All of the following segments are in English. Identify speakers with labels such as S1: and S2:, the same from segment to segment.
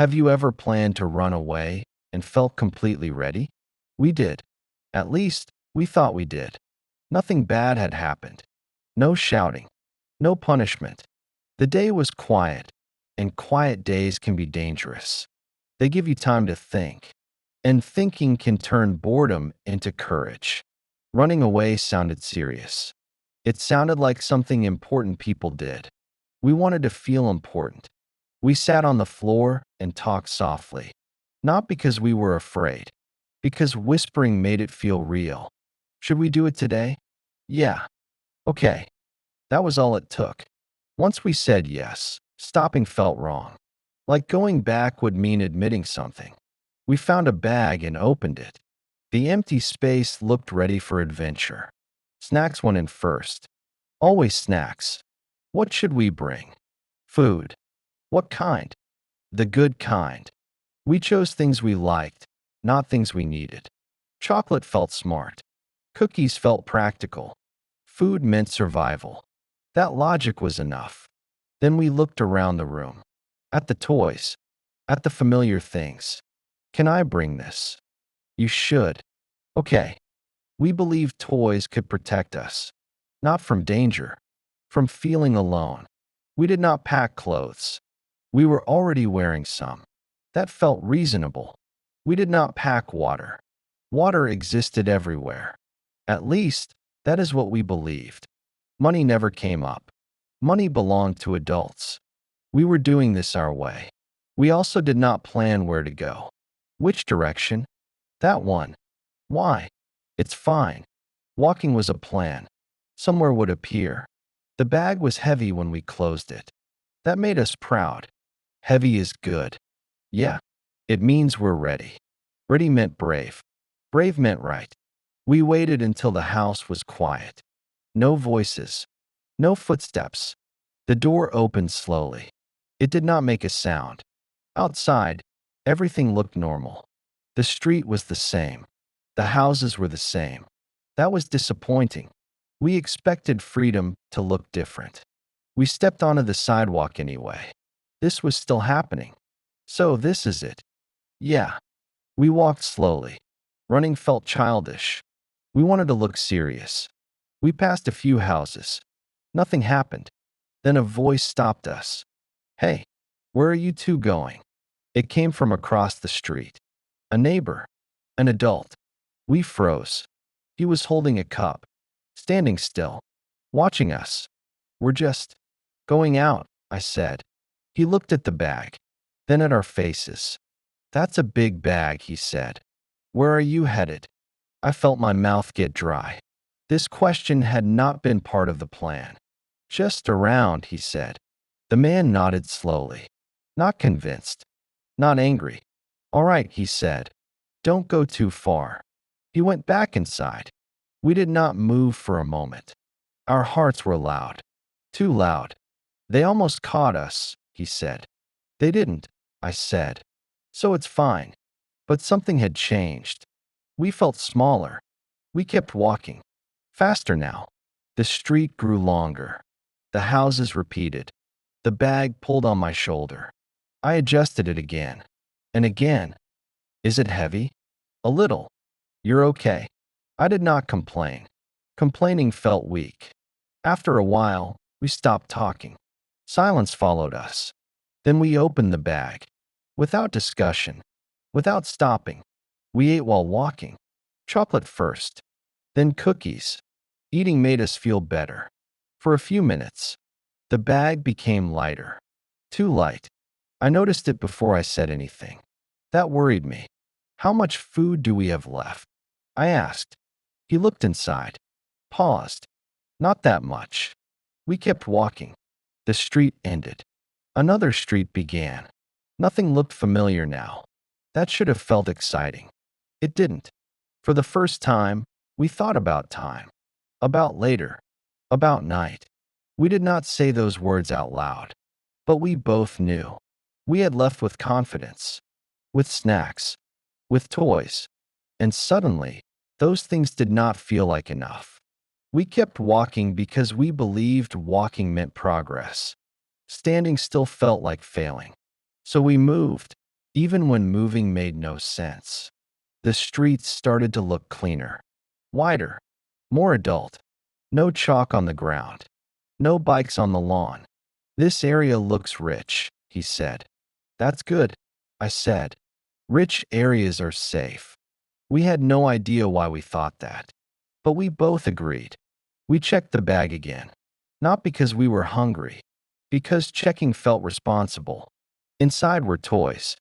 S1: Have you ever planned to run away and felt completely ready? We did. At least, we thought we did. Nothing bad had happened. No shouting. No punishment. The day was quiet, and quiet days can be dangerous. They give you time to think, and thinking can turn boredom into courage. Running away sounded serious. It sounded like something important people did. We wanted to feel important. We sat on the floor and talked softly. Not because we were afraid, because whispering made it feel real. Should we do it today? Yeah. Okay. That was all it took. Once we said yes, stopping felt wrong. Like going back would mean admitting something. We found a bag and opened it. The empty space looked ready for adventure. Snacks went in first. Always snacks. What should we bring? Food. What kind? The good kind. We chose things we liked, not things we needed. Chocolate felt smart. Cookies felt practical. Food meant survival. That logic was enough. Then we looked around the room. At the toys. At the familiar things. Can I bring this? You should. Okay. We believed toys could protect us. Not from danger. From feeling alone. We did not pack clothes. We were already wearing some. That felt reasonable. We did not pack water. Water existed everywhere. At least, that is what we believed. Money never came up. Money belonged to adults. We were doing this our way. We also did not plan where to go. Which direction? That one. Why? It's fine. Walking was a plan. Somewhere would appear. The bag was heavy when we closed it. That made us proud. Heavy is good. Yeah, it means we're ready. Ready meant brave. Brave meant right. We waited until the house was quiet. No voices. No footsteps. The door opened slowly. It did not make a sound. Outside, everything looked normal. The street was the same. The houses were the same. That was disappointing. We expected freedom to look different. We stepped onto the sidewalk anyway. This was still happening. So this is it. Yeah. We walked slowly. Running felt childish. We wanted to look serious. We passed a few houses. Nothing happened. Then a voice stopped us. Hey, where are you two going? It came from across the street. A neighbor. An adult. We froze. He was holding a cup. Standing still. Watching us. We're just going out, I said. He looked at the bag. Then at our faces. That's a big bag, he said. Where are you headed? I felt my mouth get dry. This question had not been part of the plan. Just around, he said. The man nodded slowly. Not convinced. Not angry. All right, he said. Don't go too far. He went back inside. We did not move for a moment. Our hearts were loud. Too loud. They almost caught us, he said. They didn't, I said. So it's fine. But something had changed. We felt smaller. We kept walking. Faster now. The street grew longer. The houses repeated. The bag pulled on my shoulder. I adjusted it again. And again. Is it heavy? A little. You're okay. I did not complain. Complaining felt weak. After a while, we stopped talking. Silence followed us. Then we opened the bag. Without discussion. Without stopping. We ate while walking. Chocolate first. Then cookies. Eating made us feel better. For a few minutes. The bag became lighter. Too light. I noticed it before I said anything. That worried me. How much food do we have left? I asked. He looked inside. Paused. Not that much. We kept walking. The street ended. Another street began. Nothing looked familiar now. That should have felt exciting. It didn't. For the first time, we thought about time. About later. About night. We did not say those words out loud. But we both knew. We had left with confidence. With snacks. With toys. And suddenly, those things did not feel like enough. We kept walking because we believed walking meant progress. Standing still felt like failing. So we moved. even when moving made no sense. The streets started to look cleaner, wider, more adult. No chalk on the ground. No bikes on the lawn. This area looks rich, he said. That's good, I said. Rich areas are safe. We had no idea why we thought that. But we both agreed. We checked the bag again. Not because we were hungry, because checking felt responsible. Inside were toys.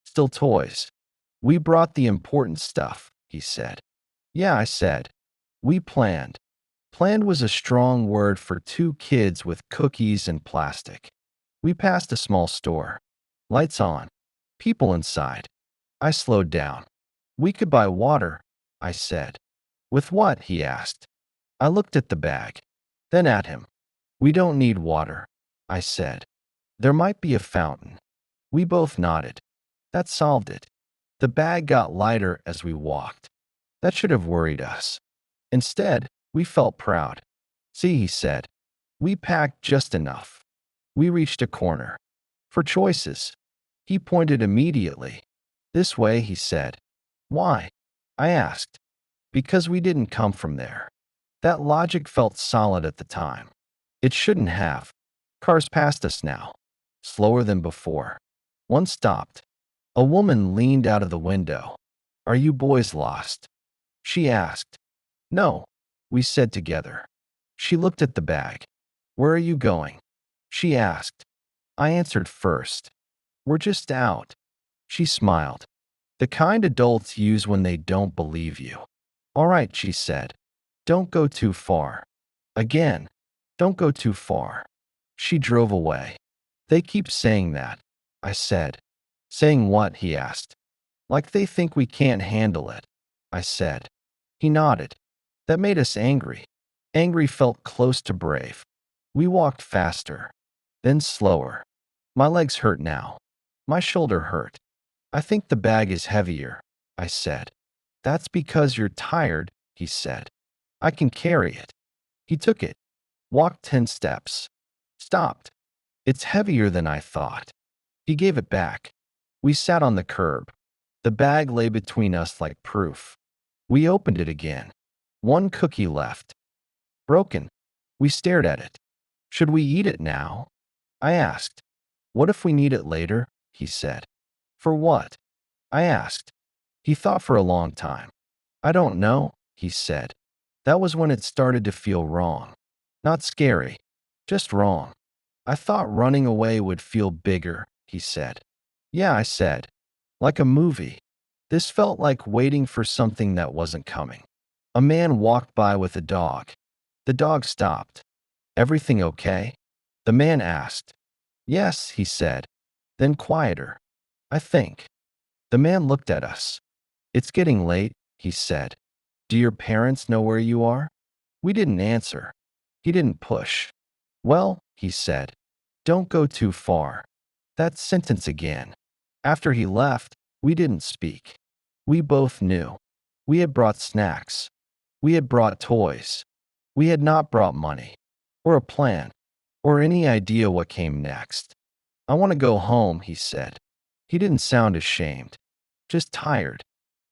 S1: Still toys. We brought the important stuff, he said. Yeah, I said. We planned. Planned was a strong word for two kids with cookies and plastic. We passed a small store. Lights on. People inside. I slowed down. We could buy water, I said. With what? He asked. I looked at the bag. Then at him. We don't need water, I said. There might be a fountain. We both nodded. That solved it. The bag got lighter as we walked. That should have worried us. Instead, we felt proud. See, he said. We packed just enough. We reached a corner. For choices. He pointed immediately. This way, he said. Why? I asked. Because we didn't come from there. That logic felt solid at the time. It shouldn't have. Cars passed us now. Slower than before. One stopped. A woman leaned out of the window. Are you boys lost? She asked. No, we said together. She looked at the bag. Where are you going? She asked. I answered first. We're just out. She smiled. The kind adults use when they don't believe you. All right, she said. Don't go too far. Again, don't go too far. She drove away. They keep saying that, I said. Saying what? He asked. Like they think we can't handle it, I said. He nodded. That made us angry. Angry felt close to brave. We walked faster, then slower. My legs hurt now. My shoulder hurt. I think the bag is heavier, I said. That's because you're tired, he said. I can carry it. He took it, walked 10 steps, stopped. It's heavier than I thought. He gave it back. We sat on the curb. The bag lay between us like proof. We opened it again. One cookie left. Broken. We stared at it. Should we eat it now? I asked. What if we need it later? He said. For what? I asked. He thought for a long time. I don't know, he said. That was when it started to feel wrong. Not scary, just wrong. I thought running away would feel bigger, he said. Yeah, I said. Like a movie. This felt like waiting for something that wasn't coming. A man walked by with a dog. The dog stopped. Everything okay? The man asked. Yes, he said. Then quieter. I think. The man looked at us. It's getting late, he said. Do your parents know where you are? We didn't answer. He didn't push. Well, he said. Don't go too far. That sentence again. After he left, we didn't speak. We both knew. We had brought snacks. We had brought toys. We had not brought money, or a plan, or any idea what came next. I want to go home, he said. He didn't sound ashamed, just tired.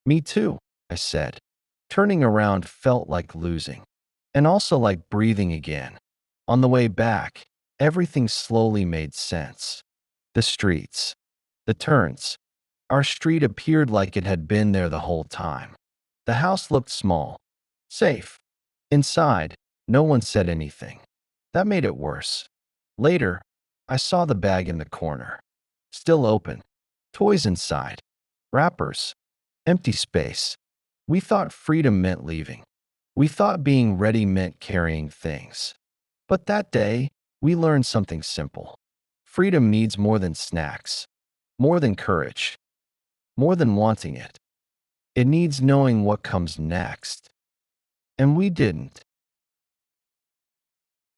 S1: Me too, I said. Turning around felt like losing, and also like breathing again. On the way back, everything slowly made sense. The streets, the turns. Our street appeared like it had been there the whole time. The house looked small, safe. Inside, no one said anything. That made it worse. Later, I saw the bag in the corner. Still open. Toys inside. Wrappers. Empty space. We thought freedom meant leaving. We thought being ready meant carrying things. But that day, we learned something simple. Freedom needs more than snacks. More than courage. More than wanting it. It needs knowing what comes next. And we didn't.